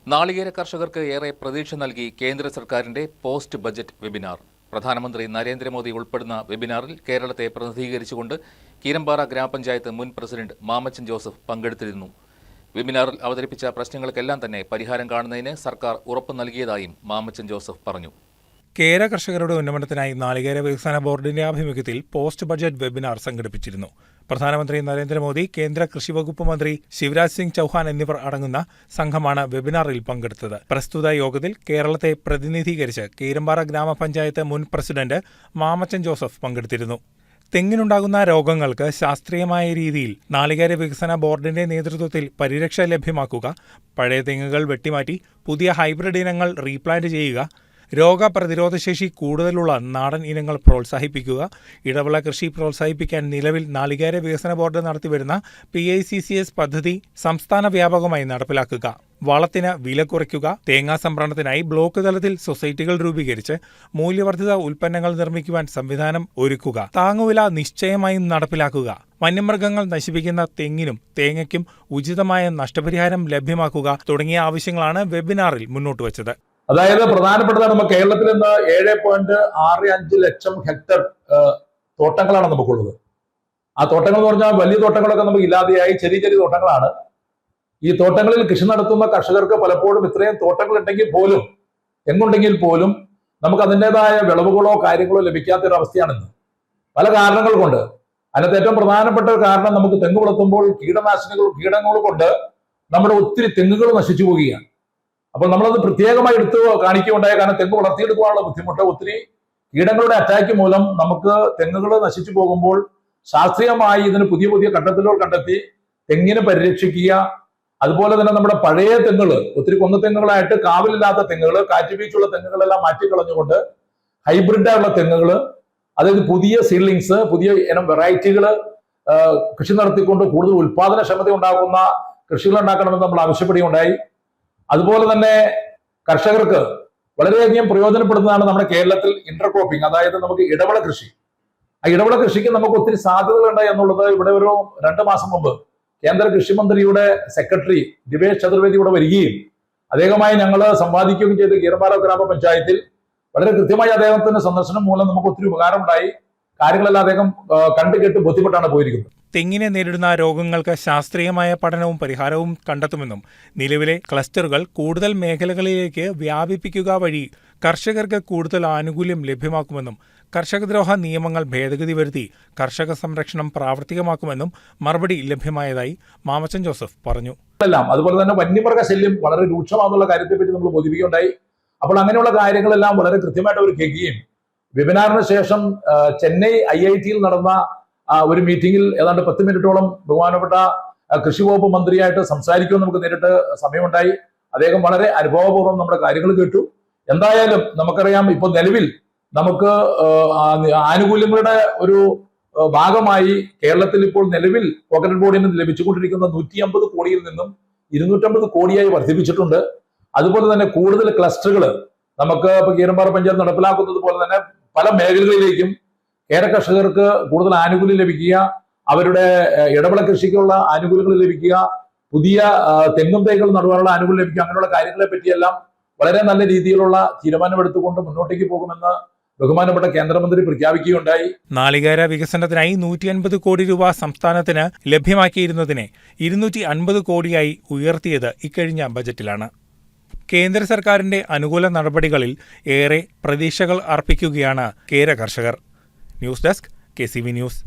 നാളികേര കർഷകർക്ക് ഏറെ പ്രതീക്ഷ നൽകി കേന്ദ്ര സർക്കാരിന്റെ പോസ്റ്റ് ബജറ്റ് വെബിനാർ. പ്രധാനമന്ത്രി നരേന്ദ്രമോദി ഉൾപ്പെടുന്ന വെബിനാറിൽ കേരളത്തെ പ്രതിനിധീകരിച്ചുകൊണ്ട് കീരമ്പാറ ഗ്രാമപഞ്ചായത്ത് മുൻ പ്രസിഡന്റ് മാമച്ചൻ ജോസഫ് പങ്കെടുത്തിരുന്നു. വെബിനാറിൽ അവതരിപ്പിച്ച പ്രശ്നങ്ങൾക്കെല്ലാം തന്നെ പരിഹാരം കാണുന്നതിന് സർക്കാർ ഉറപ്പു നൽകിയതായും മാമച്ചൻ ജോസഫ് പറഞ്ഞു. കേര കർഷകരുടെ ഉന്നമനത്തിനായി നാളികേര വികസന ബോർഡിന്റെ ആഭിമുഖ്യത്തിൽ പോസ്റ്റ് ബജറ്റ് വെബിനാർ സംഘടിപ്പിച്ചിരുന്നു. പ്രധാനമന്ത്രി നരേന്ദ്രമോദി, കേന്ദ്ര കൃഷി വകുപ്പ് മന്ത്രി ശിവരാജ് സിംഗ് ചൌഹാൻ എന്നിവർ അടങ്ങുന്ന സംഘമാണ് വെബിനാറിൽ പങ്കെടുത്തത്. പ്രസ്തുത യോഗത്തിൽ കേരളത്തെ പ്രതിനിധീകരിച്ച് കീരമ്പാറ ഗ്രാമപഞ്ചായത്ത് മുൻ പ്രസിഡന്റ് മാമച്ചൻ ജോസഫ് പങ്കെടുത്തിരുന്നു. തെങ്ങിനുണ്ടാകുന്ന രോഗങ്ങൾക്ക് ശാസ്ത്രീയമായ രീതിയിൽ നാളികേര വികസന ബോർഡിന്റെ നേതൃത്വത്തിൽ പരിരക്ഷ ലഭ്യമാക്കുക, പഴയ തെങ്ങുകൾ വെട്ടിമാറ്റി പുതിയ ഹൈബ്രിഡ് ഇനങ്ങൾ റീപ്ലാന്റ് ചെയ്യുക, രോഗപ്രതിരോധശേഷി കൂടുതലുള്ള നാടൻ ഇനങ്ങൾ പ്രോത്സാഹിപ്പിക്കുക, ഇടവിള കൃഷി പ്രോത്സാഹിപ്പിക്കാൻ നിലവിൽ നാളികേര വികസന ബോർഡ് നടത്തിവരുന്ന PICCS പദ്ധതി സംസ്ഥാന വ്യാപകമായി നടപ്പിലാക്കുക, വളത്തിന് വില കുറയ്ക്കുക, തേങ്ങാ സംഭരണത്തിനായി ബ്ലോക്ക് തലത്തിൽ സൊസൈറ്റികൾ രൂപീകരിച്ച് മൂല്യവർദ്ധിത ഉൽപ്പന്നങ്ങൾ നിർമ്മിക്കുവാൻ സംവിധാനം ഒരുക്കുക, താങ്ങുവില നിശ്ചയമായും നടപ്പിലാക്കുക, വന്യമൃഗങ്ങൾ നശിപ്പിക്കുന്ന തെങ്ങിനും തേങ്ങയ്ക്കും ഉചിതമായ നഷ്ടപരിഹാരം ലഭ്യമാക്കുക തുടങ്ങിയ ആവശ്യങ്ങളാണ് വെബിനാറിൽ മുന്നോട്ട് വച്ചത്. അതായത് പ്രധാനപ്പെട്ടതാണ്, നമ്മൾ കേരളത്തിൽ നിന്ന് 7.65 ലക്ഷം ഹെക്ടർ തോട്ടങ്ങളാണ് നമുക്കുള്ളത്. ആ തോട്ടങ്ങൾ എന്ന് പറഞ്ഞാൽ വലിയ തോട്ടങ്ങളൊക്കെ നമുക്ക് ഇല്ലാതെയായി ചെറിയ ചെറിയ തോട്ടങ്ങളാണ്. ഈ തോട്ടങ്ങളിൽ കൃഷി നടത്തുന്ന കർഷകർക്ക് പലപ്പോഴും ഇത്രയും തോട്ടങ്ങൾ ഉണ്ടെങ്കിൽ പോലും, തെങ്ങുണ്ടെങ്കിൽ പോലും നമുക്ക് അതിൻ്റെതായ വിളവുകളോ കാര്യങ്ങളോ ലഭിക്കാത്തൊരവസ്ഥയാണിന്ന്. പല കാരണങ്ങൾ കൊണ്ട്. അതിനകത്ത് ഏറ്റവും പ്രധാനപ്പെട്ട ഒരു കാരണം, നമുക്ക് തെങ്ങ് വളർത്തുമ്പോൾ കീടങ്ങൾ കൊണ്ട് നമ്മുടെ ഒത്തിരി തെങ്ങുകൾ നശിച്ചു പോവുകയാണ്. അപ്പോൾ നമ്മളത് പ്രത്യേകമായി എടുത്ത് കാണിക്കുകയുണ്ടായ, കാരണം തെങ്ങ് വളർത്തിയെടുക്കാനുള്ള ബുദ്ധിമുട്ട്, ഒത്തിരി കീടങ്ങളുടെ അറ്റാക്ക് മൂലം നമുക്ക് തെങ്ങുകൾ നശിച്ചു പോകുമ്പോൾ ശാസ്ത്രീയമായി ഇതിന് പുതിയ പുതിയ കണ്ടെത്തലുകൾ കണ്ടെത്തി തെങ്ങിനെ പരിരക്ഷിക്കുക. അതുപോലെ തന്നെ നമ്മുടെ പഴയ തെങ്ങുകൾ, ഒത്തിരി കൊന്നത്തെങ്ങുകളായിട്ട് കാവിലില്ലാത്ത തെങ്ങുകൾ, കാറ്റുവീഴ്ചയുള്ള തെങ്ങുകളെല്ലാം മാറ്റിക്കളഞ്ഞുകൊണ്ട് ഹൈബ്രിഡായുള്ള തെങ്ങുകൾ, അതായത് പുതിയ സീഡ്ലിങ്സ്, പുതിയ ഇനം വെറൈറ്റികൾ കൃഷി നടത്തിക്കൊണ്ട് കൂടുതൽ ഉൽപാദനക്ഷമത ഉണ്ടാക്കുന്ന കൃഷികൾ ഉണ്ടാക്കണമെന്ന് നമ്മൾ ആവശ്യപ്പെടുകയുണ്ടായി. അതുപോലെ തന്നെ കർഷകർക്ക് വളരെയധികം പ്രയോജനപ്പെടുന്നതാണ് നമ്മുടെ കേരളത്തിൽ ഇന്റർക്രോപ്പിംഗ്, അതായത് നമുക്ക് ഇടവിള കൃഷി. ആ ഇടവിള കൃഷിക്ക് നമുക്ക് ഒത്തിരി സാധ്യതകളുണ്ട് എന്നുള്ളത് ഇവിടെ ഒരു 2 മാസം മുമ്പ് കേന്ദ്ര കൃഷിമന്ത്രിയുടെ സെക്രട്ടറി ദിവേഷ് ചതുർവേദി ഇവിടെ വരികയും അദ്ദേഹമായി ഞങ്ങൾ സംവാദിക്കുകയും ചെയ്ത് കീരമ്പാറ ഗ്രാമപഞ്ചായത്തിൽ വളരെ കൃത്യമായി അദ്ദേഹത്തിന്റെ സന്ദർശനം മൂലം നമുക്ക് ഒത്തിരി ഉപകാരമുണ്ടായി. കാര്യങ്ങളെല്ലാം അദ്ദേഹം കണ്ടുകെട്ട് ബോധ്യപ്പെട്ടാണ് പോയിരിക്കുന്നത്. തെങ്ങിനെ നേരിടുന്ന രോഗങ്ങൾക്ക് ശാസ്ത്രീയമായ പഠനവും പരിഹാരവും കണ്ടെത്തുമെന്നും നിലവിലെ ക്ലസ്റ്ററുകൾ കൂടുതൽ മേഖലകളിലേക്ക് വ്യാപിപ്പിക്കുക വഴി കർഷകർക്ക് കൂടുതൽ ആനുകൂല്യം ലഭ്യമാക്കുമെന്നും കർഷകദ്രോഹ നിയമങ്ങൾ ഭേദഗതി വരുത്തി കർഷക സംരക്ഷണം പ്രാവർത്തികമാക്കുമെന്നും മറുപടി ലഭ്യമായതായി മാമച്ചൻ ജോസഫ് പറഞ്ഞു. അതുപോലെ തന്നെ വന്യമൃഗ ശല്യം വളരെ രൂക്ഷമാകുന്ന കാര്യത്തെപ്പറ്റി നമ്മൾ ബോധിപ്പിക്കുകയുണ്ടായി. അപ്പോൾ അങ്ങനെയുള്ള കാര്യങ്ങളെല്ലാം വളരെ കൃത്യമായിട്ട് അവർ കേൾക്കുകയും, വെബിനാറിന് ശേഷം ചെന്നൈ IIT നടന്ന ഒരു മീറ്റിംഗിൽ ഏതാണ്ട് 10 മിനിറ്റോളം ബഹുമാനപ്പെട്ട കൃഷി വകുപ്പ് മന്ത്രിയായിട്ട് സംസാരിക്കുമെന്ന് നമുക്ക് നേരിട്ട് സമയമുണ്ടായി. അദ്ദേഹം വളരെ അനുഭവപൂർവ്വം നമ്മുടെ കാര്യങ്ങൾ കേട്ടു. എന്തായാലും നമുക്കറിയാം, ഇപ്പൊ നിലവിൽ നമുക്ക് ആനുകൂല്യങ്ങളുടെ ഒരു ഭാഗമായി കേരളത്തിൽ ഇപ്പോൾ നിലവിൽ പോക്കറ്റ് ബോർഡിന് ലഭിച്ചുകൊണ്ടിരിക്കുന്ന 150 കോടിയിൽ നിന്നും 250 കോടിയായി വർദ്ധിപ്പിച്ചിട്ടുണ്ട്. അതുപോലെ തന്നെ കൂടുതൽ ക്ലസ്റ്ററുകൾ നമുക്ക് ഇപ്പൊ കീരമ്പാറ പഞ്ചായത്ത് നടപ്പിലാക്കുന്നത് പോലെ തന്നെ പല മേഖലകളിലേക്കും കേര കർഷകർക്ക് കൂടുതൽ ആനുകൂല്യം ലഭിക്കുക, അവരുടെ ഇടവിള കൃഷിക്കുള്ള ആനുകൂല്യങ്ങൾ ലഭിക്കുക, പുതിയ തെങ്ങും തൈകൾ നടുവാനുള്ള ആനുകൂല്യം ലഭിക്കുക, അങ്ങനെയുള്ള കാര്യങ്ങളെ പറ്റിയെല്ലാം വളരെ നല്ല രീതിയിലുള്ള തീരുമാനമെടുത്തുകൊണ്ട് മുന്നോട്ടേക്ക് പോകുമെന്ന് ബഹുമാനപ്പെട്ട കേന്ദ്രമന്ത്രി പ്രഖ്യാപിക്കുകയുണ്ടായി. നാളികേര വികസനത്തിനായി 150 കോടി രൂപ സംസ്ഥാനത്തിന് ലഭ്യമാക്കിയിരുന്നതിനെ 250 കോടിയായി ഉയർത്തിയത് ഇക്കഴിഞ്ഞ ബജറ്റിലാണ്. കേന്ദ്ര സർക്കാരിന്റെ അനുകൂല നടപടികളിൽ ഏറെ പ്രതീക്ഷകൾ അർപ്പിക്കുകയാണ് കേര കർഷകർ. News desk KCV news.